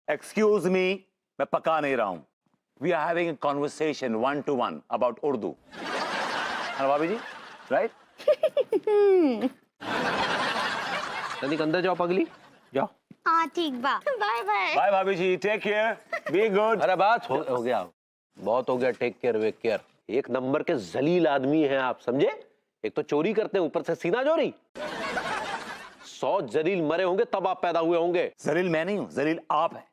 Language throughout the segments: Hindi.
एक्सक्यूज मी, मैं पका नहीं रहा हूं. We are having a conversation 1-to-1 about Urdu. है भाभी जी, राइट? तनिक अंदर जाओ पगली, जाओ. हाँ ठीक बा. Bye bye. बाय भाभी जी, टेक केयर, बी गुड. अरे बात हो गया, बहुत हो गया. Take care wake care. एक नंबर के जलील आदमी हैं आप, समझे? एक तो चोरी करते हैं, ऊपर से सीना चोरी. 100 जलील मरे होंगे तब आप पैदा हुए होंगे. जलील मैं नहीं हूं, जलील आप हैं.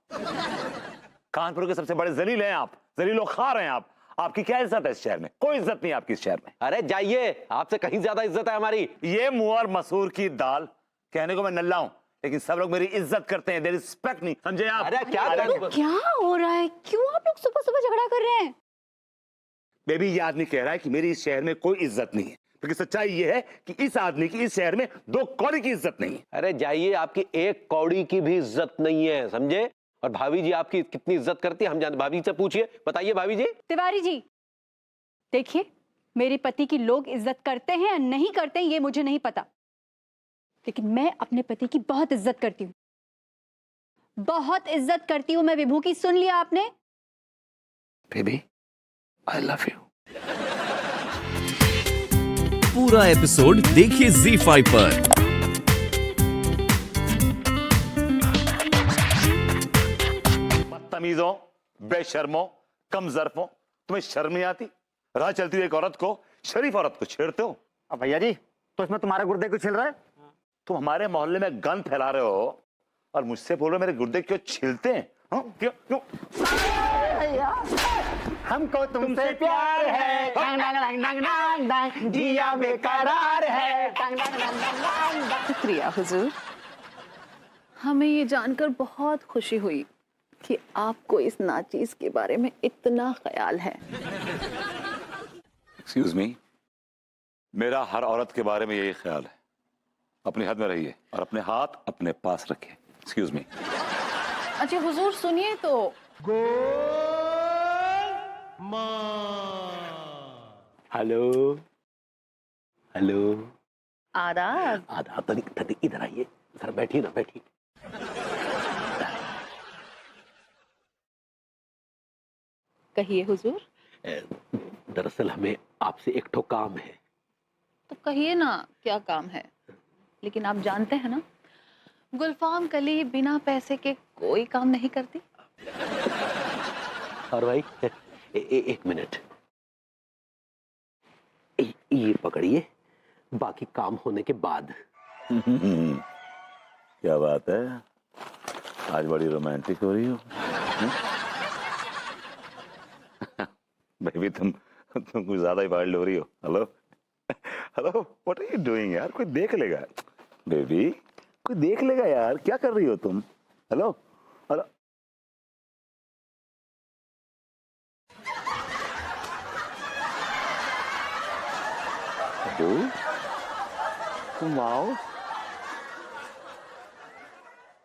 कानपुर के सबसे बड़े जलील हैं आप. जलीलो खार हैं आप. आपकी क्या इज्जत है इस शहर में? कोई इज्जत नहीं आपकी इस शहर में. अरे जाइए, आपसे कहीं ज्यादा इज्जत है हमारी. ये मुअर मसूर की दाल कहने को मैं नल्ला हूं, लेकिन सब लोग मेरी इज्जत करते हैं. देयर इज रिस्पेक्ट नहीं, समझे आप? अरे क्या क्या हो रहा है? क्यों आप लोग सुबह सुबह झगड़ा कर रहे हैं? बेबी, ये आदमी कह रहा है कि मेरी इस शहर में कोई इज्जत नहीं है, क्योंकि सच्चाई ये है कि इस आदमी की इस शहर में 2 कौड़ी की इज्जत नहीं है. अरे जाइए, आपकी 1 कौड़ी की भी इज्जत नहीं है, समझे? और भाभी जी आपकी कितनी इज्जत करती है हम जानते. भाभी से पूछिए, बताइए भाभी जी. तिवारी जी, देखिए, मेरे पति की लोग इज्जत करते हैं या नहीं करते हैं ये मुझे नहीं पता, लेकिन मैं अपने पति की बहुत इज्जत करती हूँ. बहुत इज्जत करती हूँ मैं विभू की. सुन लिया आपने? Baby, I love you. पूरा एपिसोड देखिए ZEE5 पर. बदतमीजों, बेशर्मों, कमजरफों, तुम्हें शर्म नहीं आती? राह चलती हुई एक औरत को, शरीफ औरत को छेड़ते हो. अब भैया जी, तो इसमें तुम्हारे गुर्दे क्यों छिल रहा है? तुम हमारे मोहल्ले में गंद फैला रहे हो और मुझसे बोल रहे हो मेरे गुर्दे क्यों छिलते हैं? हाँ? क्यों क्यों? हमको तुमसे प्यार है, डंग डंग डंग डंग डंग डंग, जिया बेकरार है, डंग डंग डंग डंग डंग डंग। शुक्रिया हुजूर, हमें ये जानकर बहुत खुशी हुई कि आपको इस नाचीज के बारे में इतना ख्याल है. एक्सक्यूज मी, मेरा हर औरत के बारे में यही ख्याल है. अपनी हद में रहिए और अपने हाथ अपने पास रखिए. Excuse me. अच्छा हुजूर सुनिए तो. Hello hello. आदाब. आधा तनिक तनिक इधर आइए. सर बैठिए ना, बैठिए. कहिए हुजूर. दरअसल हमें आपसे एक ठो काम है. तो कहिए ना क्या काम है. लेकिन आप जानते हैं ना, गुलफाम कली बिना पैसे के कोई काम नहीं करती. और भाई एक मिनट, ये पकड़िए, बाकी काम होने के बाद. क्या बात है, आज बड़ी रोमांटिक हो रही हो. बेबी, तुम कुछ ज्यादा ही वाइल्ड हो रही हो. Hello hello, what are you doing यार? कोई देख लेगा. बेबी, कोई देख लेगा यार, क्या कर रही हो तुम? Hello hello. तुम आओ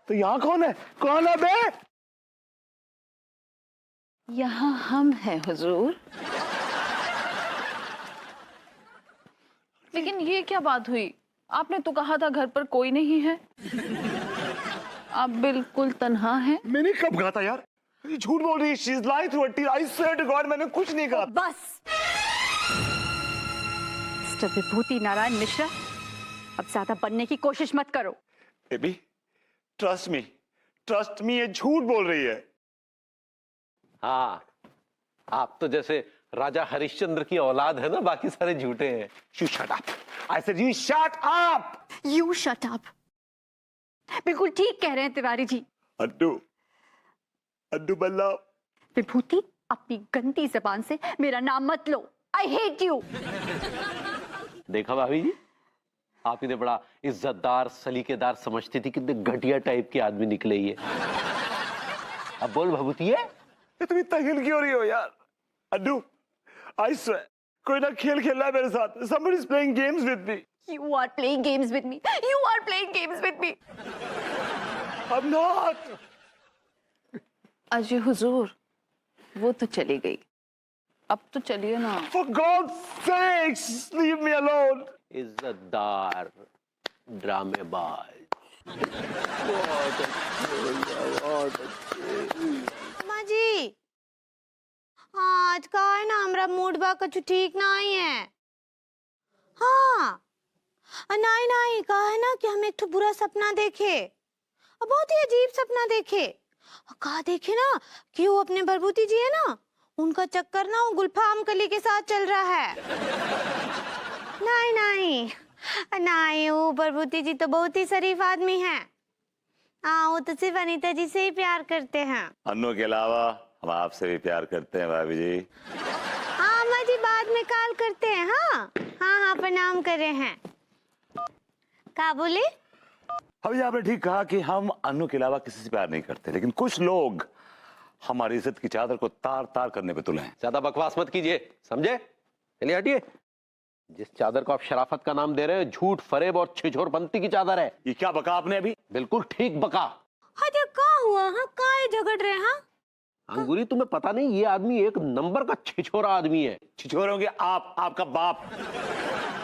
तो यहाँ कौन है? कौन है बे? यहाँ हम हैं हुजूर. लेकिन ये क्या बात हुई? आपने तो कहा था घर पर कोई नहीं है. आप बिल्कुल तन्हा हैं. मैंने कब कहा था यार? ये झूठ बोल रही है. She is lying through her teeth. I swear to God, मैंने कुछ नहीं कहा. बस मिस्टर विभूति नारायण मिश्रा, अब ज्यादा बनने की कोशिश मत करो. बेबी, ट्रस्ट मी, ये झूठ बोल रही है. हाँ, आप तो जैसे राजा हरिश्चंद्र की औलाद है ना, बाकी सारे झूठे हैं. You shut up. I said you shut up. You shut up. बिल्कुल ठीक कह रहे हैं तिवारी जी. अड्डू बल्ला. विभूति, अपनी गंदी जबान से मेरा नाम मत लो. I hate you. देखा भाभी जी, आप इन्हें बड़ा इज्जतदार सलीकेदार समझती थी, कितने घटिया टाइप के आदमी निकले ये. अब बोल भभूतिये, ये तुम इतना हिल क्यों रही हो यार? अड्डू, I swear, कोई ना खेल खेल रहा है मेरे साथ. Somebody is playing games with me. You are playing games with me. You are playing games with me. I'm not. अजी हुजूर, वो तो चली गई, अब तो चलिए ना. For God's sakes, leave me alone. इज्जतदार ड्रामेबाज. बहुत अच्छे, बहुत अच्छे. हमारा मूड बा कछु ठीक ना आई है। हाँ नहीं नहीं, कहा है ना कि हम एक तो बुरा सपना देखे और बहुत ही अजीब सपना देखे। और कहा देखे ना कि वो अपने बरबूती जी है ना, उनका चक्कर ना वो गुलफाम कली के साथ चल रहा है। नहीं नहीं नहीं, वो बरबूती जी तो बहुत ही शरीफ आदमी हैं। हाँ, वो तो सिर्फ अनीता जी से ही प्यार करते हैं। अन्नू के अलावा हम आपसे भी प्यार करते हैं भाभी जी। हाँ अम्मा जी, बाद में कॉल करते हैं। हाँ हाँ हाँ, प्रणाम कर रहे हैं। क्या बोले? भाभी जी, आपने ठीक कहा कि हम अन्नू के अलावा किसी से प्यार नहीं करते, लेकिन कुछ लोग हमारी इज्जत की चादर को तार तार करने पे तुले हैं। ज्यादा बकवास मत कीजिए, समझे? चलिए हटिए। जिस चादर को आप शराफत का नाम दे रहे हैं, झूठ, फरेब और छिछोरपंती की चादर है। ये क्या बका आपने अभी? बिल्कुल ठीक बका। हाँ जो का हुआ? हाँ का ये झगड़ रहे? हाँ अंगूरी, तुम्हें पता नहीं ये आदमी एक नंबर का छिछोरा आदमी है। छिछोरे होंगे आप, आपका बाप,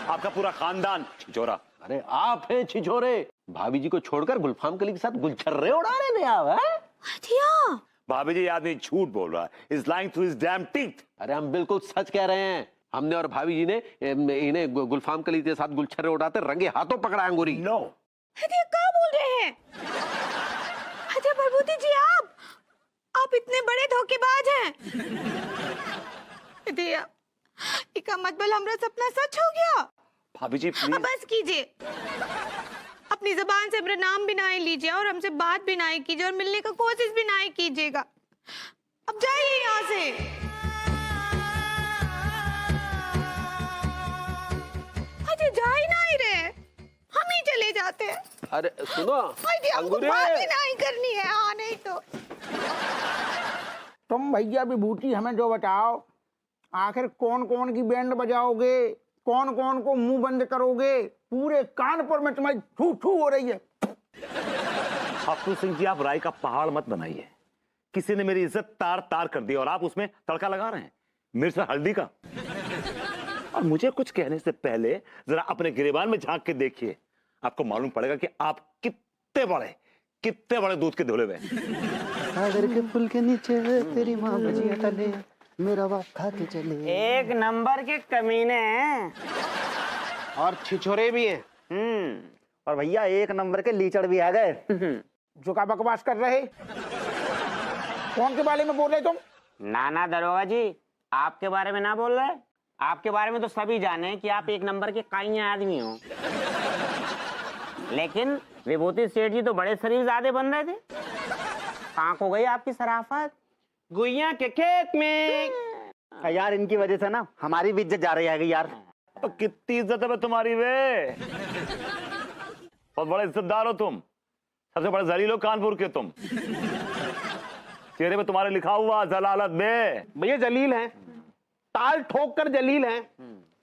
आपका पूरा खानदान छिछोरा। अरे आप हैं छिछोरे। भाभी जी को छोड़कर गुलफाम कली के साथ गुलछर्रे उड़ा रहे थे आप, हैं? अच्छा भाभी जी, ये आदमी झूठ बोल रहा है। He's lying through his damn teeth। अरे हम बिल्कुल सच कह रहे हैं। हमने और भाभी जी ने इन्हें गुलफाम कली के साथ गुलछर्रे उड़ाते रंगे हाथों पकड़ा अंगूरी। No। अरे क्या बोल रहे हैं? अरे बरबूती जी, आप इतने बड़े धोखेबाज हैं। दिया इसका मतलब हमारा सपना सच हो गया। भाभी जी अब प्लीज। बस कीजिए, अपनी जबान से मेरा नाम भी ना ही लीजिए और हमसे बात भी ना ही कीजिए और मिलने का कोशिश भी ना ही कीजिएगा। अब जाइए यहाँ से। अरे जा ही ना ही रहे, हम ही चले जाते हैं। अरे सुनो अरे हमको अंगूरी, बात ही नहीं करनी है। हाँ नहीं तो तुम भैया विभूति हमें जो बताओ, आखिर कौन कौन की बैंड बजाओगे, कौन कौन को मुंह बंद करोगे? पूरे कानपुर में तुम्हारी थू थू हो रही है। हफ्तू सिंह जी, आप राय का पहाड़ मत बनाइए। किसी ने मेरी इज्जत तार तार कर दी और आप उसमें तड़का लगा रहे हैं मिर्च और हल्दी का। और मुझे कुछ कहने से पहले जरा अपने गिरेबान में झांक के देखिए, आपको मालूम पड़ेगा कि आप कितने बड़े दूध के धुले हुए हैं। सागर के पुल के नीचे तेरी माँ भजिया तले, मेरा बाप खा के चले। एक नंबर के कमीने हैं और छिछोरे भी हैं। और भैया एक नंबर के लीचड़ भी आ गए। जो का बकवास कर रहे? कौन के बारे में बोल रहे तुम? ना दरोगा जी, आपके बारे में ना बोल रहे। आपके बारे में तो सभी जाने कि आप एक नंबर के काइया आदमी हो। लेकिन विभूति सेठ जी तो बड़े शरीफ ज़्यादा बन रहे थे। कहाँ को गई आपकी शराफत? गुइया के खेत में। यार इनकी वजह से ना हमारी भी इज्जत जा रही है यार। तो कितनी इज्जत है तुम्हारी वे? बहुत बड़े इज्जतदार हो तुम, सबसे बड़े जलील हो कानपुर के तुम। चेहरे पे तुम्हारे लिखा हुआ जलालत बे। भैया जलील हैं, ताल ठोक कर जलील हैं,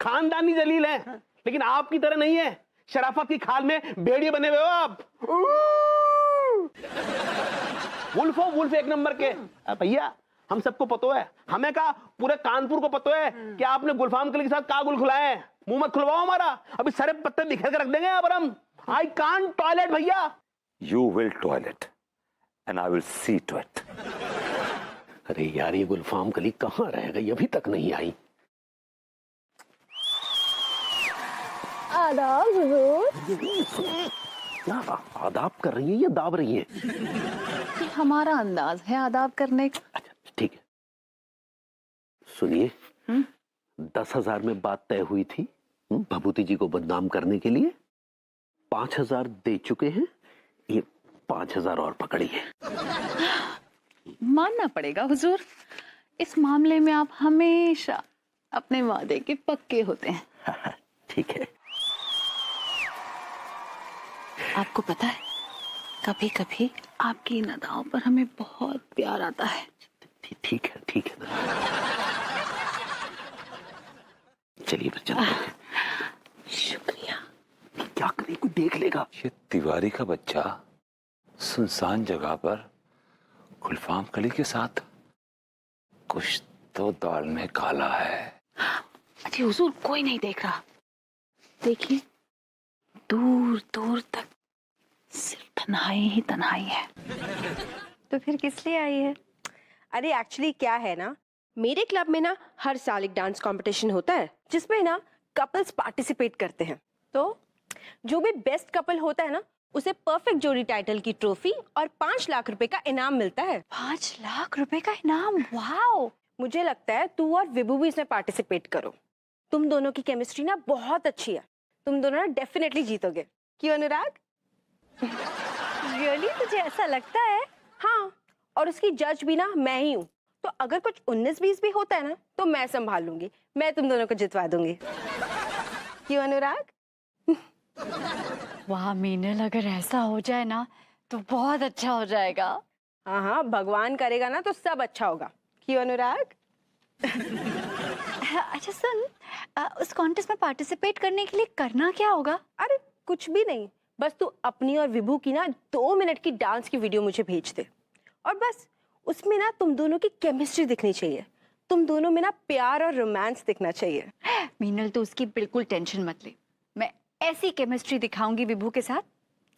खानदानी जलील हैं, लेकिन आपकी तरह नहीं है। शराफत की खाल में भेड़िए बने हुए हो आप। वुल्फ हो वुल्फ एक नंबर के। भैया हम सबको पता है, हमें का पूरे कानपुर को पता है कि आपने गुलफाम कली के साथ का गुल खुलाया है। मुंह मत खुलवाओ हमारा, अभी सारे पत्ते बिखेर के रख देंगे यहाँ पर हम। आई कांट टॉयलेट भैया। You will toilet and I will see to it. अरे यार, ये गुलफाम कली कहाँ रह गई, अभी तक नहीं आई। आदाब हुजूर। क्या आदाब कर रही है या दाब रही है? ये हमारा अंदाज है आदाब करने का। अच्छा ठीक है, सुनिए। 10,000 में बात तय हुई थी भभूति जी को बदनाम करने के लिए। 5,000 दे चुके हैं, ये 5,000 और पकड़िए। मानना पड़ेगा हुजूर, इस मामले में आप हमेशा अपने वादे के पक्के होते हैं। ठीक है। आपको पता है, कभी कभी आपकी इन अदाओं पर हमें बहुत प्यार आता है। ठीक है ठीक है ना, चलिए फिर चलो। शुक्रिया। क्या करें, कोई देख लेगा। ये तिवारी का बच्चा सुनसान जगह पर गुलफाम कली के साथ, कुछ तो दाल में काला है। अजी हुजूर, कोई नहीं देख रहा। देखिए, दूर दूर तक सिर्फ तन्हाई ही तन्हाई है। तो फिर किस लिए आई है? अरे एक्चुअली क्या है ना, मेरे क्लब में ना हर साल एक डांस कंपटीशन होता है जिसमें ना कपल्स पार्टिसिपेट करते हैं। तो जो भी बेस्ट कपल होता है ना उसे परफेक्ट जोड़ी टाइटल की ट्रॉफी और 5 लाख रुपए का इनाम मिलता है। 5 लाख रुपए का इनाम, वाओ। मुझे लगता है तू और विभू भी इसमें पार्टिसिपेट करो। तुम दोनों की केमिस्ट्री ना बहुत अच्छी है, तुम दोनों ना डेफिनेटली जीतोगे। क्यों अनुराग? रियली तुझे ऐसा लगता है? हाँ, और उसकी जज भी ना मैं ही हूँ, तो अगर कुछ 19-20 भी होता है ना तो मैं संभाल लूंगी, मैं तुम दोनों को जितवा दूंगी। क्यों अनुराग? वाह मीनल, अगर ऐसा हो जाए ना तो बहुत अच्छा हो जाएगा। हाँ हाँ, भगवान करेगा ना तो सब अच्छा होगा। क्यों अनुराग? अच्छा सुन, उस कॉन्टेस्ट में पार्टिसिपेट करने के लिए करना क्या होगा? अरे कुछ भी नहीं, बस तू अपनी और विभू की ना 2 मिनट की डांस की वीडियो मुझे भेज दे, और बस उसमें ना तुम दोनों की केमिस्ट्री दिखनी चाहिए, तुम दोनों में ना प्यार और रोमांस दिखना चाहिए। मीनल तो उसकी बिल्कुल टेंशन मत ले, मैं ऐसी केमिस्ट्री दिखाऊंगी विभू के साथ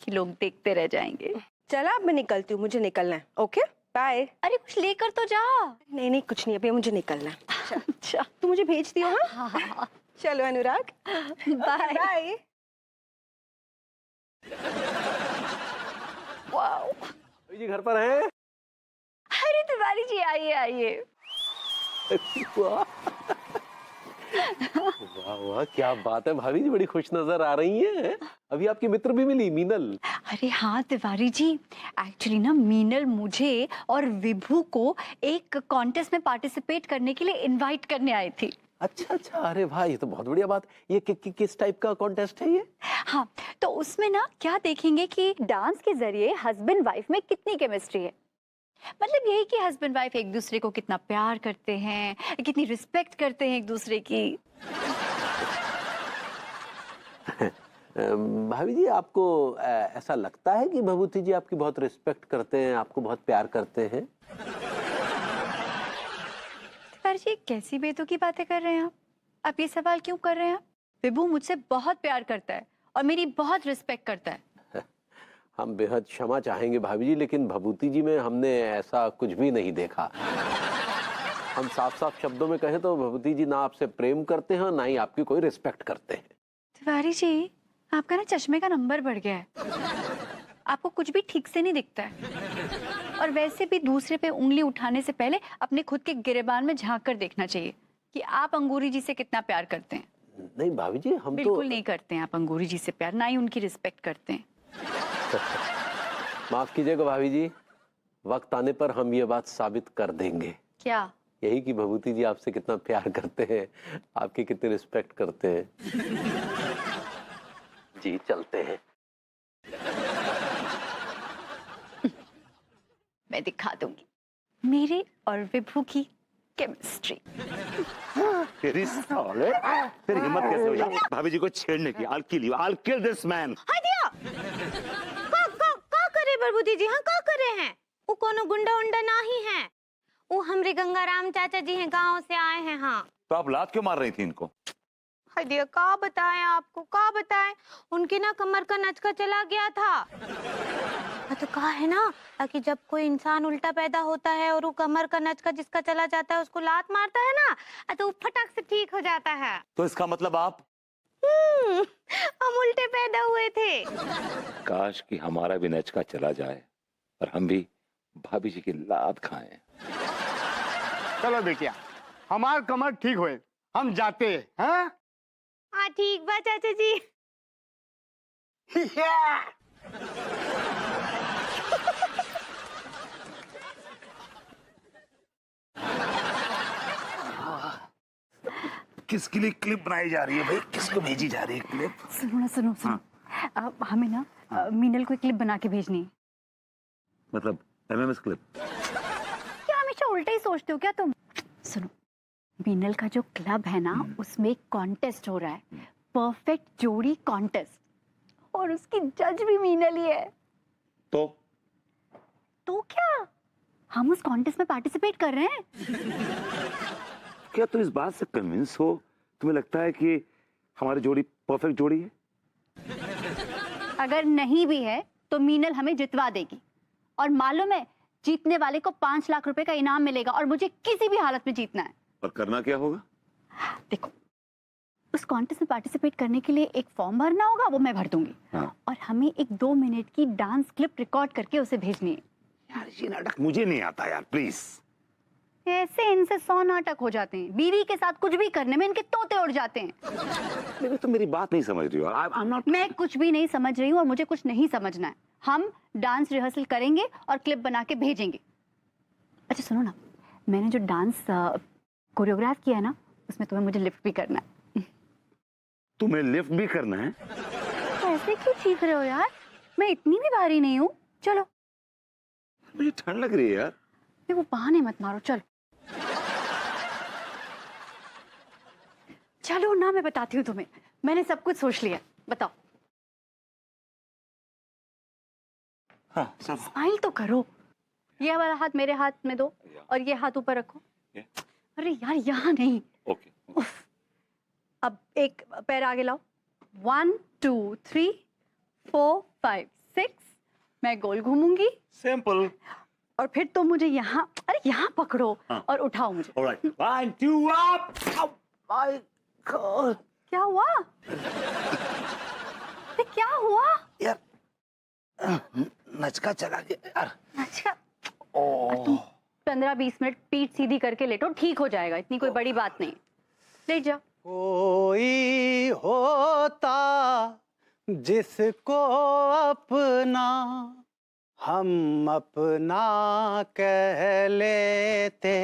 कि लोग देखते रह जाएंगे। चला अब मैं निकलती हूँ, मुझे निकलना है। Okay bye. अरे कुछ लेकर तो जा। नहीं नहीं कुछ नहीं, अभी मुझे निकलना है। अच्छा तू मुझे भेज दियो। हाँ हाँ। चलो अनुराग, बाय बाय। वाओ, जी घर पर हैं? अरे तिवारी जी आइए आइए। वाह वाह, क्या बात है भाभी जी, बड़ी खुश नजर आ रही हैं। अभी आपकी मित्र भी मिली, मीनल। अरे हाँ तिवारी जी, एक्चुअली ना मीनल मुझे और विभू को एक कॉन्टेस्ट में पार्टिसिपेट करने के लिए इनवाइट करने आई थी। अच्छा अच्छा, अरे भाई ये तो बहुत बढ़िया बात। ये किस टाइप का कॉन्टेस्ट है ये? हाँ, तो उसमें ना क्या देखेंगे कि डांस के जरिए हस्बैंड वाइफ में कितनी केमिस्ट्री है। मतलब यही कि हस्बैंड वाइफ एक दूसरे को कितना प्यार करते हैं, कितनी रिस्पेक्ट करते हैं एक दूसरे की। भाभी जी, आपको ऐसा लगता है कि भभूति जी आपकी बहुत रिस्पेक्ट करते हैं, आपको बहुत प्यार करते हैं? पर ये कैसी बेतुकी की बातें कर रहे हैं आप ये सवाल क्यों कर रहे हैं आप? विभू मुझसे बहुत प्यार करता है और मेरी बहुत रिस्पेक्ट करता है। हम बेहद क्षमा चाहेंगे भाभी जी, लेकिन भभूति जी में हमने ऐसा कुछ भी नहीं देखा। हम साफ साफ शब्दों में कहें तो भभूति जी ना आपसे प्रेम करते हैं, ना ही आपकी कोई रिस्पेक्ट करते हैं। तिवारी जी, आपका ना चश्मे का नंबर बढ़ गया है, आपको कुछ भी ठीक से नहीं दिखता है। और वैसे भी दूसरे पे उंगली उठाने से पहले अपने खुद के गिरेबान में झांक कर देखना चाहिए कि आप अंगूरी जी से कितना प्यार करते हैं। नहीं भाभी जी, हम बिल्कुल नहीं करते हैं आप अंगूरी जी से प्यार, ना ही उनकी रिस्पेक्ट करते हैं। माफ कीजिएगा भाभी जी, वक्त आने पर हम ये बात साबित कर देंगे। क्या? यही कि भभूति जी आपसे कितना प्यार करते हैं, आपकी कितनी रिस्पेक्ट करते हैं। जी चलते हैं। मैं दिखा दूंगी मेरे और विभू की केमिस्ट्री। तेरी साले, तेरी हिम्मत कैसे हुई भाभी जी को छेड़ने की? I'll kill you, I'll kill this man। का करे प्रभुति जी? हाँ का करे हैं? वो कोनो गुंडा उंडा ना ही है, वो हमरे गंगाराम चाचा जी हैं, गांव से आए हैं। हाँ तो आप लात क्यों मार रही थी इनको? हाय दिया, का बताएं आपको, का बताएं? उनके ना कमर का नचका चला गया था। तो कहा है ना कि जब कोई इंसान उल्टा पैदा होता है और वो कमर का नचका जिसका चला जाता है उसको लात मारता है ना तो वो फटक से ठीक हो जाता है। तो इसका मतलब आप हम उल्टे पैदा हुए थे। काश कि हमारा भी नचका चला जाए और हम भी भाभी जी की लात खाएं। चलो बेटिया, हमार कमर ठीक हुए, हम जाते हैं। हाँ ठीक बा चाचा जी। किसके लिए क्लिप बनाई जा रही है भाई? किसको भेजी जा रही है क्लिप? सुनो ना, सुनो सुनो। हमें ना मीनल को एक क्लिप बना के भेजनी है। मतलब एमएमएस क्लिप? क्या हमेशा उल्टा ही सोचते हो क्या तुम? सुनो, मीनल का जो क्लब है ना उसमें एक कॉन्टेस्ट हो रहा है, परफेक्ट जोड़ी कॉन्टेस्ट, और उसकी जज भी मीनल ही है। तो क्या हम उस कॉन्टेस्ट में पार्टिसिपेट कर रहे हैं? क्या तुम इस बात से कन्विंस हो? तुम्हें लगता है कि हमारी जोड़ी परफेक्ट जोड़ी है? अगर नहीं भी है तो मीनल हमें जितवा देगी, और मालूम है जीतने वाले को 5 लाख रुपए का इनाम मिलेगा और मुझे किसी भी हालत में जीतना है। और करना क्या होगा? देखो, उस कॉन्टेस्ट में पार्टिसिपेट करने के लिए एक फॉर्म भरना होगा, वो मैं भर दूंगी। हाँ। और हमें एक 2 मिनट की डांस क्लिप रिकॉर्ड करके उसे भेजनी है। यार ये नाटक मुझे नहीं आता यार, प्लीज। ऐसे इनसे 100 नाटक हो जाते हैं। बीवी के साथ कुछ भी करने में इनके तोते उड़ जाते हैं। लेकिन तुम मेरी बात नहीं समझ रही हो। I'm not... मैं कुछ भी नहीं समझ रही हूँ और मुझे कुछ नहीं समझना है। हम डांस रिहर्सल करेंगे और क्लिप बना के भेजेंगे। अच्छा सुनो ना, मैंने जो डांस कोरियोग्राफ किया है ना, उसमें तुम्हें मुझे लिफ्ट भी करना है। तुम्हें लिफ्ट भी करना है? ऐसे क्यों चीख रहे हो यार? मैं इतनी भी भारी नहीं हूँ। चलो। मुझे ठंड लग रही है यार। वो बहाने मत मारो, चलो। चलो ना, मैं बताती हूँ तुम्हें। मैंने सब कुछ सोच लिया। बताओ। हाँ, सब। स्माइल तो करो। ये वाला हाथ मेरे हाथ में दो और ये हाथ ऊपर रखो। अरे यार, यहाँ नहीं। ओके। अब एक पैर आगे लाओ। 1 2 3 4 5 6। मैं गोल घूमूंगी। सिंपल। और फिर तुम मुझे यहाँ, अरे यहाँ पकड़ो। हाँ। और उठाओ मुझे। Alright, 1 2 up. माय गॉड, क्या हुआ? क्या हुआ यार? नचका चला गया यार। अच्छा, तुम 15-20 मिनट पीठ सीधी करके लेटो, ठीक हो जाएगा। इतनी कोई बड़ी बात नहीं। लेट जाओ। कोई होता जिसको अपना हम अपना कह लेते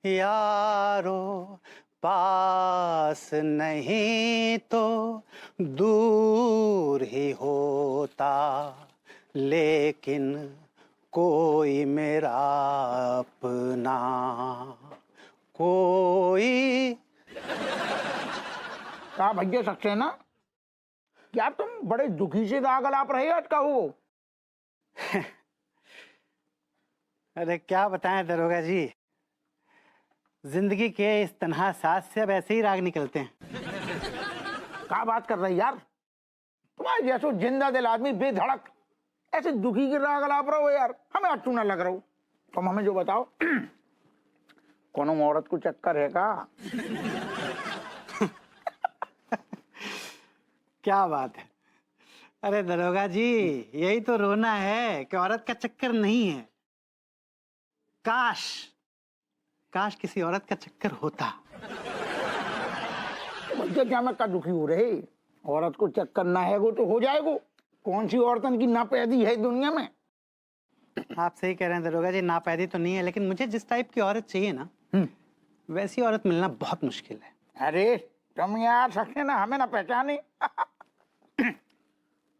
यारो, पास नहीं तो दूर ही होता, लेकिन कोई मेरा अपना कोई। कहा भैया सक्सेना, क्या तुम बड़े दुखी से दागल आप रहे आज का हो? अरे क्या बताएं दरोगा जी, जिंदगी के इस तन्हा सांस से अब ऐसे ही राग निकलते हैं। क्या बात कर रहे यार? तुम्हारे जैसो जिंदा दिल आदमी बेधड़क ऐसे दुखी के राग आप रहो यार, हमें अच्छू ना लग रहा हो। तुम हमें जो बताओ, कौन औरत को चक्कर है का? क्या बात है? अरे दरोगा जी, यही तो रोना है कि औरत का चक्कर नहीं है। काश काश किसी औरत का चक्कर होता। भैया क्या मैं का दुखी हो रहे? औरत को चक्कर ना है वो तो हो जाएगो। कौन सी औरतन की नापैदी है दुनिया में? आप सही कह रहे हैं दरोगा जी, नापैदी तो नहीं है, लेकिन मुझे जिस टाइप की औरत चाहिए ना, वैसी औरत मिलना बहुत मुश्किल है। अरे तुम यार सक्सेना हमें ना पहचाने।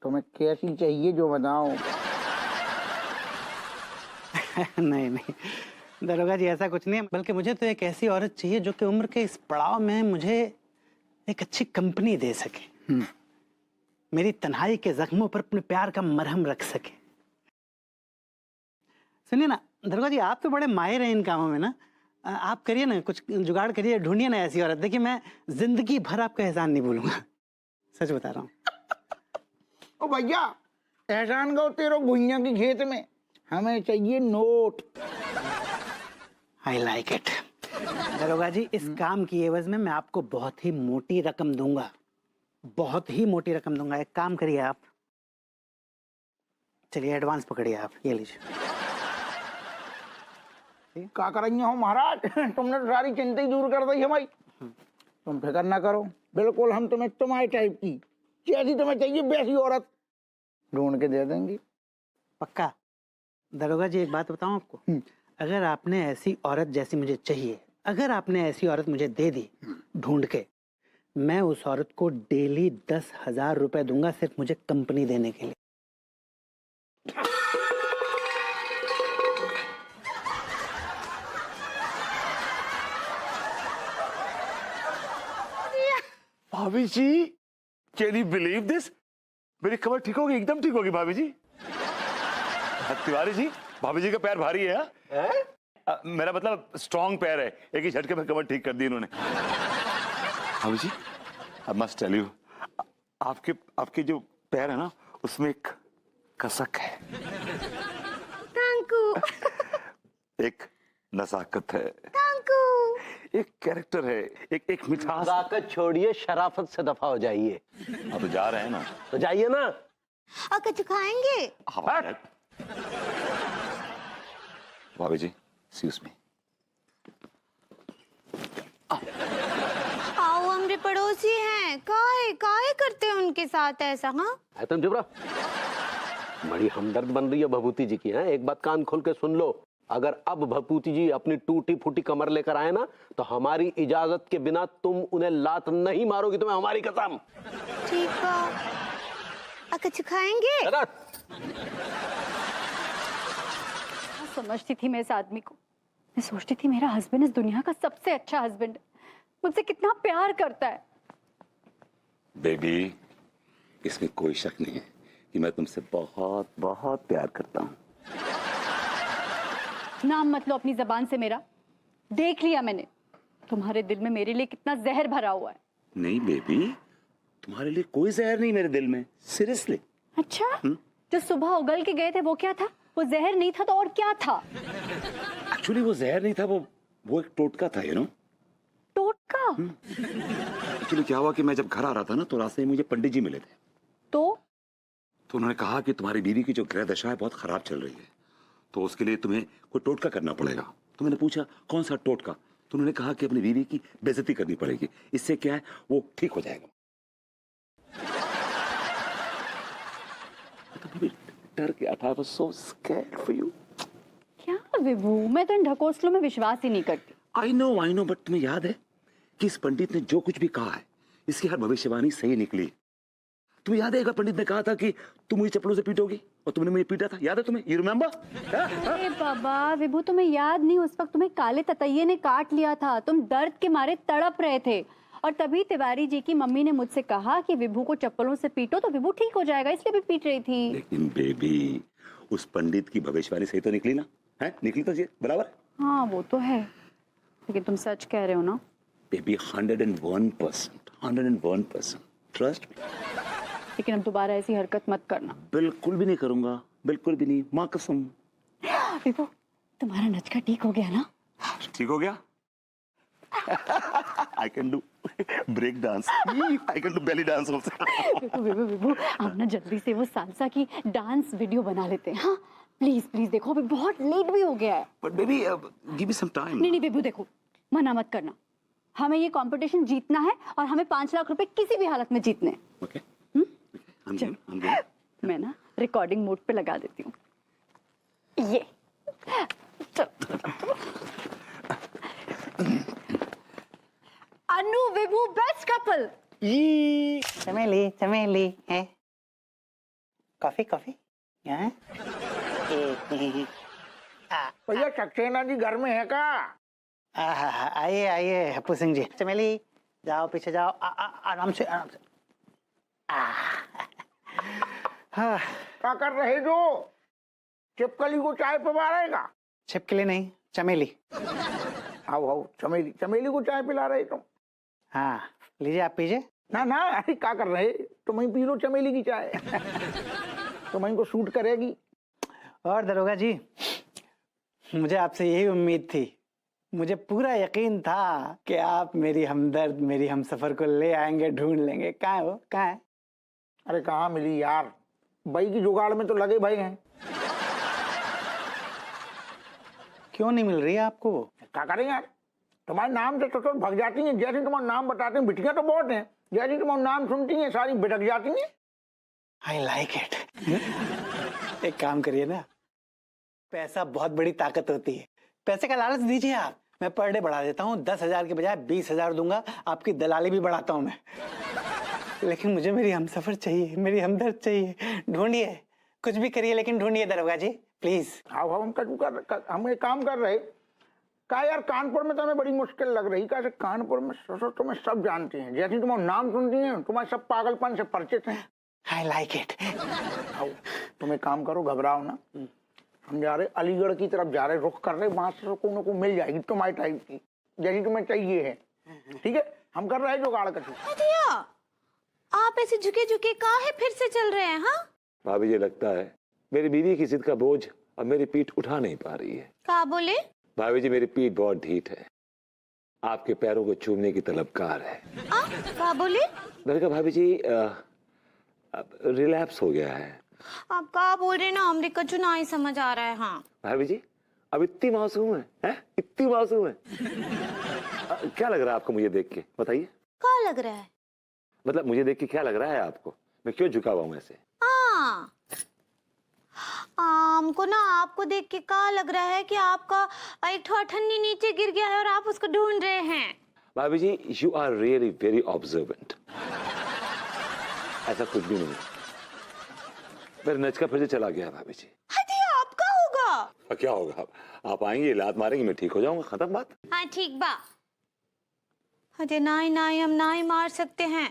तुम्हें कैसी चाहिए जो बताओ? नहीं नहीं दरोगा जी, ऐसा कुछ नहीं है, बल्कि मुझे तो एक ऐसी औरत चाहिए जो कि उम्र के इस पड़ाव में मुझे एक अच्छी कंपनी दे सके, मेरी तन्हाई के जख्मों पर अपने प्यार का मरहम रख सके। सुनिए ना दरोगा जी, आप तो बड़े माहिर हैं इन कामों में ना, आप करिए ना, कुछ जुगाड़ करिए, ढूंढिए ना ऐसी औरत। देखिए मैं जिंदगी भर आपका एहसान नहीं भूलूंगा, सच बता रहा हूँ। ओ भैया, एहसान गो तेरो भुइयां की खेत में, हमें चाहिए नोट। I like it. दरोगा जी, इस काम की एवज में मैं आपको बहुत ही मोटी रकम दूंगा, बहुत ही मोटी रकम दूंगा। एक काम करिए आप, चलिए एडवांस पकड़िए आप, ये लीजिए। क्या करेंगे हो महाराज? तुमने तो सारी चिंता ही दूर कर दी हमारी। तुम फिक्र ना करो, बिल्कुल हम तुम्हें तुम्हारे टाइप की, जैसी तुम्हें चाहिए वैसी औरत ढूंढ के दे देंगे। पक्का? दरोगा जी एक बात बताऊं आपको, अगर आपने ऐसी औरत जैसी मुझे चाहिए, अगर आपने ऐसी औरत मुझे दे दी ढूंढ के, मैं उस औरत को डेली 10,000 रुपए दूंगा सिर्फ मुझे कंपनी देने के लिए। भाभी जी, कैन यू बिलीव दिस? मेरी कमर ठीक होगी, एकदम ठीक होगी भाभी जी। तिवारी जी, भाभी जी का पैर भारी है, मेरा मतलब स्ट्रॉन्ग पैर है, एक ही झटके में कमर ठीक कर दी इन्होंने। भाभी जी, आई मस्ट टेल यू, आपके जो पैर है ना, उसमें एक कसक है। Thank you. एक नजाकत है, कांकू एक कैरेक्टर है, एक मिठास। नजाकत छोड़िए, शराफत से दफा हो जाइए। अब तो जा रहे हैं ना, तो जाइए ना। कुछ खाएंगे? भाभी जी, एक्सक्यूज मी। आओ, हमारे पड़ोसी हैं, काहे करते हैं उनके साथ ऐसा? हाँ, तुम चुप रहो। बड़ी हमदर्द बन रही है भभूति जी की। है एक बात कान खोल के सुन लो, अगर अब भभूति जी अपनी टूटी फूटी कमर लेकर आए ना, तो हमारी इजाजत के बिना तुम उन्हें लात नहीं मारोगी, तुम्हें हमारी कसम। ठीक है। कुछ खाएंगे? समझती थी मैं इस आदमी को, मैं सोचती थी मेरा हस्बैंड इस दुनिया का सबसे अच्छा हस्बैंड है, मुझसे कितना प्यार करता है। बेबी, इसमें कोई शक नहीं है कि मैं तुमसे बहुत बहुत प्यार करता हूँ। नाम मत लो अपनी जबान से मेरा। देख लिया मैंने, तुम्हारे दिल में मेरे लिए कितना जहर भरा हुआ है। नहीं बेबी, तुम्हारे लिए कोई जहर नहीं मेरे दिल में, सीरियसली। अच्छा, जो सुबह उगल के गए थे वो क्या था? वो जहर नहीं था तो और क्या था? एक्चुअली वो जहर नहीं था, वो एक टोटका था, यू नो। टोटका? एक्चुअली क्या हुआ कि मैं जब घर आ रहा था ना, तो रास्ते में मुझे पंडित जी मिले थे। तो उन्होंने कहा कि तुम्हारी बीवी की जो ग्रह दशा है बहुत खराब चल रही है, तो उसके लिए तुम्हें कोई टोटका करना पड़ेगा। तो मैंने पूछा कौन सा टोटका, तो उन्होंने कहा कि अपनी बीवी की बेइज्जती करनी पड़ेगी, इससे क्या है वो ठीक हो जाएगा। तो डर गया था, I was so scared for you। क्या विभू, मैं तो इन ढकोसलों में विश्वास ही नहीं करती। I know, बट तुम्हें याद है कि इस पंडित ने जो कुछ भी कहा है, इसकी हर भविष्यवाणी सही निकली। तुम्हें याद है एक बार पंडित ने कहा था कि तुम मुझे चप्पलों से पीटोगी, और तुमने मुझे पीटा था, याद है तुम्हें? You remember? अरे बाबा विभू, तुम्हें याद नहीं, उस वक्त तुम्हें काले ततैये ने काट लिया था, तुम दर्द के मारे तड़प रहे थे, और तभी तिवारी जी की मम्मी ने मुझसे कहा कि विभू को चप्पलों से पीटो तो विभू ठीक हो जाएगा, इसलिए भी पीट रही थी। लेकिन बेबी, उस पंडित की भविष्यवाणी सही तो निकली ना? है निकली तो जी बराबर? हाँ वो तो है, लेकिन तुम सच कह रहे हो ना? Baby 101%, trust me. लेकिन अब दोबारा ऐसी हरकत मत करना। बिल्कुल भी नहीं करूंगा, बिल्कुल भी नहीं, माँ कसम। विभू, तुम्हारा नचका ठीक हो गया ना? ठीक हो गया। I can do break dance, I can do belly dance also। विभू, हम ना जल्दी से वो सालसा की डांस वीडियो बना लेते हैं। हाँ प्लीज देखो, अभी बहुत लेट भी हो गया है। But baby, give me some time। नहीं विभू देखो, मना मत करना, हमें ये कंपटीशन जीतना है और हमें 5 लाख रुपए किसी भी हालत में जीतने हैं। Okay। चल, मैं ना रिकॉर्डिंग मोड पे लगा देती हूँ ये। अनु विभू बेस्ट कपल। चमेली है। कॉफी यहाँ। भैया सक्सेना जी घर में है का? आइए हप्पू सिंह जी। चमेली जाओ, पीछे जाओ, आराम से। हाँ। क्या कर रहे जो? छिपकली को चाय पिला रहेगा? छिपकली नहीं, चमेली। आओ चमेली को चाय पिला रहे तुम? हाँ लीजिए, आप पीजिए। ना अरे क्या कर रहे, तुम ही पी लो चमेली की चाय। तुम्हें को सूट करेगी। और दरोगा जी, मुझे आपसे यही उम्मीद थी, मुझे पूरा यकीन था कि आप मेरी हमदर्द, मेरी हमसफर को ले आएंगे, ढूंढ लेंगे। कहाँ है वो, कहाँ है? अरे कहाँ मिली यार, भाई की जुगाड़ में तो लगे भाई हैं। क्यों नहीं मिल रही है आपको वो? क्या करें यार, तुम्हारे नाम से तो भग जाती हैं। जैसे तुम्हारा नाम बताते हैं, बिटियां तो बहुत हैं, जैसे तुम्हारा नाम सुनती हैं सारी बिटक जाती हैं। I like it। एक काम करिए ना, पैसा बहुत बड़ी ताकत होती है, पैसे का लालच दीजिए आप, मैं पर डे बढ़ा देता हूँ। 10,000 के बजाय 20,000 दूंगा, आपकी दलाली भी बढ़ाता हूँ मैं। लेकिन मुझे मेरी हमसफर चाहिए, मेरी हमदर्द चाहिए। ढूंढिए, कुछ भी करिए, लेकिन ढूंढिए दरोगा जी प्लीज। हम एक काम कर रहे का यार, कानपुर में तो हमें बड़ी मुश्किल लग रही। कैसे कानपुर में तुम्हें सब जानती हैं, जैसे तुम्हारा नाम सुनती हैं, तुम्हारे सब पागलपन से परिचित हैं। I like it। तुम एक काम करो, घबराओ ना, हम जा रहे अलीगढ़ की तरफ जा रहे, रुख कर रहे, वहां से को न को मिल जाएगी तुम्हारी टाइप की, जैसी तुम्हें चाहिए है। ठीक है, हम कर रहे हैं जुगाड़ कर। आप ऐसे झुके काहे फिर से चल रहे हैं? हाँ भाभी जी, लगता है मेरी बीवी की जिद का बोझ और मेरी पीठ उठा नहीं पा रही है। क्या बोले? भाभी जी मेरी पीठ बहुत ढीठ है, आपके पैरों को चूमने की तलबकार है। क्या बोले? मैंने कहा भाभी जी रिलैप्स हो गया है। आप क्या बोल रहे हैं ना, हमरे कछु ना ही समझ आ रहा है। हाँ भाभी जी अब इतनी मासूम है? इतनी मासूम है। क्या लग रहा है आपको मुझे देख के, बताइए। क्या लग रहा है? मतलब मुझे देख के क्या लग रहा है आपको? मैं क्यों झुका हुआ हूं ऐसे? हाँ, हमको ना आपको देख के क्या लग रहा है कि आपका एक ठो अठन्नी नीचे गिर गया है और आप उसको ढूंढ रहे हैं। भाभी जी you are really very observant. ऐसा कुछ भी नहीं, मेरा नचका फिर से चला गया भाभी जी। अरे आपका होगा? क्या होगा? आप आएंगे, लात मारेंगे, मैं ठीक हो जाऊंगा, खत्म बात। हाँ ठीक बा। अरे नहीं हम नहीं मार सकते हैं।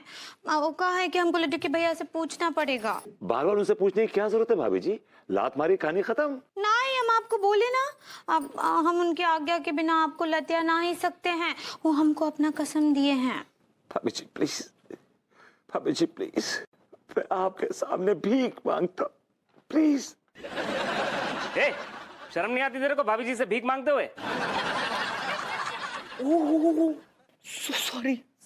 वो कहा है कि हमको लड्डू के भैया से पूछना पड़ेगा। बार बार उनसे पूछने की क्या जरूरत है भाभी जी? लात मारी कहानी खत्म। नहीं, हम आपको बोले ना, अब हम उनकी आज्ञा के बिना आपको लतिया ना ही सकते हैं। वो हमको अपना कसम दिए हैं। भाभी जी प्लीज, भाभी जी प्लीज, मैं आपके सामने भीख मांगता हूं, प्लीज। शर्म नहीं आती तेरे को भाभी जी से भीख मांगते हुए?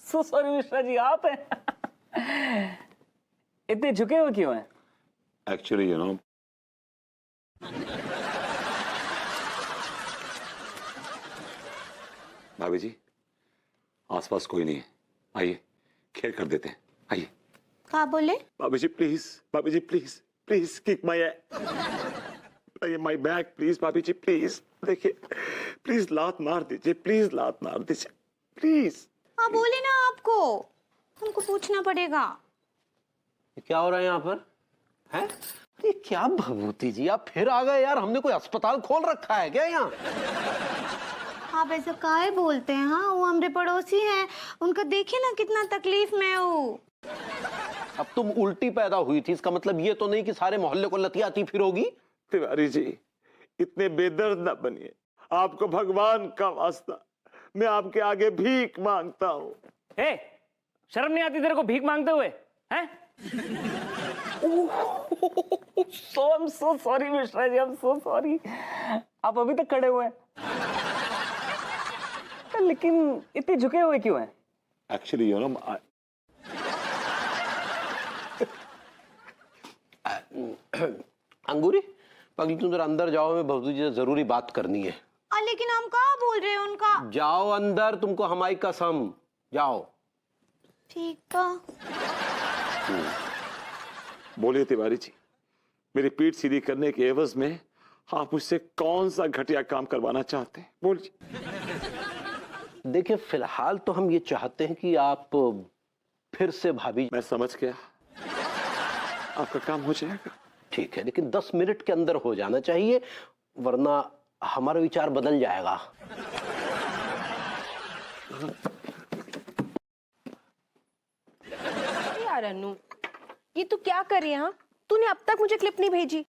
सो सॉरी मिश्रा जी, आप हैं? इतने झुके हुए क्यों हैं? एक्चुअली यू नो, भाभी जी आसपास कोई नहीं है, आइए खेल कर देते हैं, आइए। क्या बोले? भाभी जी प्लीज, भाभी जी please, please kick my my back please, भाभी जी प्लीज, देखिए प्लीज लात मार दीजिए, प्लीज लात मार दीजिए, प्लीज। हाँ बोले ना आपको, हमको पूछना पड़ेगा। क्या हो रहा है यहाँ पर? है ये क्या भभूति जी, आप फिर आ गए यार। हमने कोई अस्पताल खोल रखा है क्या यहाँ? आप ऐसा काहे बोलते हैं? हाँ वो हमारे पड़ोसी हैं, उनका देखिए ना कितना तकलीफ में हो। अब तुम उल्टी पैदा हुई थी, इसका मतलब ये तो नहीं कि सारे मोहल्ले को लतियाती फिरोगी। तिवारी जी इतने बेदर्द ना बनिए, आपको भगवान का वास्ता मैं आपके आगे भीख मांगता हूँ। शर्म नहीं आती तेरे को भीख मांगते हुए? हैं? I'm so sorry Mishra ji, I'm so sorry। आप अभी तक खड़े हुए हैं, लेकिन इतने झुके हुए क्यों हैं? एक्चुअली यू नो, अंगूरी पगली तुम जरा अंदर जाओ, हमें भभूति जी से जरूरी बात करनी है। लेकिन हम कहाँ बोल रहे हैं उनका? जाओ अंदर, तुमको हमारी कसम, जाओ। ठीक था। बोलिए तिवारी जी, मेरी पीठ सीधी करने के एवज में आप मुझसे कौन सा घटिया काम करवाना चाहते हैं, बोलिए। देखिए फिलहाल तो हम ये चाहते हैं कि आप फिर से भाभी। मैं समझ गया, आपका काम हो जाएगा। ठीक है, लेकिन 10 मिनट के अंदर हो जाना चाहिए, वरना हमारा विचार बदल जाएगा। यार अनु, ये तू क्या कर रही है? हाँ, तूने अब तक मुझे क्लिप नहीं भेजी।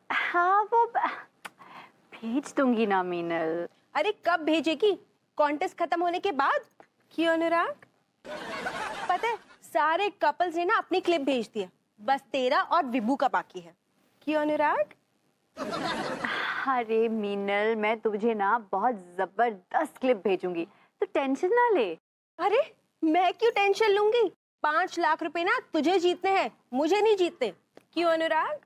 हाँ वो भेज दूंगी ना मीनल। अरे कब भेजेगी? कॉन्टेस्ट खत्म होने के बाद? क्यों अनुराग? पता है सारे कपल्स ने ना अपनी क्लिप भेज दिया, बस तेरा और विभू का बाकी है। क्यों अनुराग? अरे मीनल, मैं तुझे ना बहुत जबरदस्त क्लिप भेजूंगी, तो टेंशन ना ले। अरे मैं क्यों टेंशन लूंगी? 5 लाख रुपए ना तुझे जीतने हैं, मुझे नहीं जीतने। क्यों अनुराग?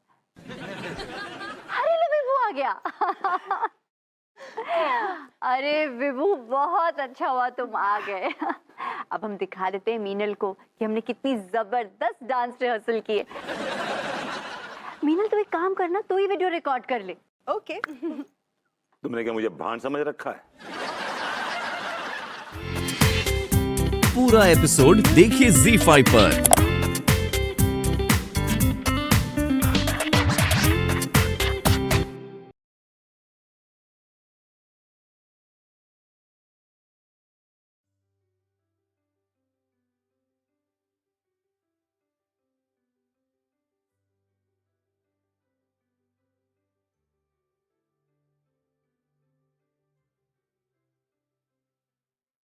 अरे लो विभू आ गया। अरे विभू बहुत अच्छा हुआ तुम आ गए। अब हम दिखा देते हैं मीनल को कि हमने कितनी जबरदस्त डांस रिहर्सल की है। मीनल तू एक काम करना, तू ही वीडियो रिकॉर्ड कर ले। ओके। तुमने क्या मुझे भांड समझ रखा है? पूरा एपिसोड देखिए ZEE5 पर।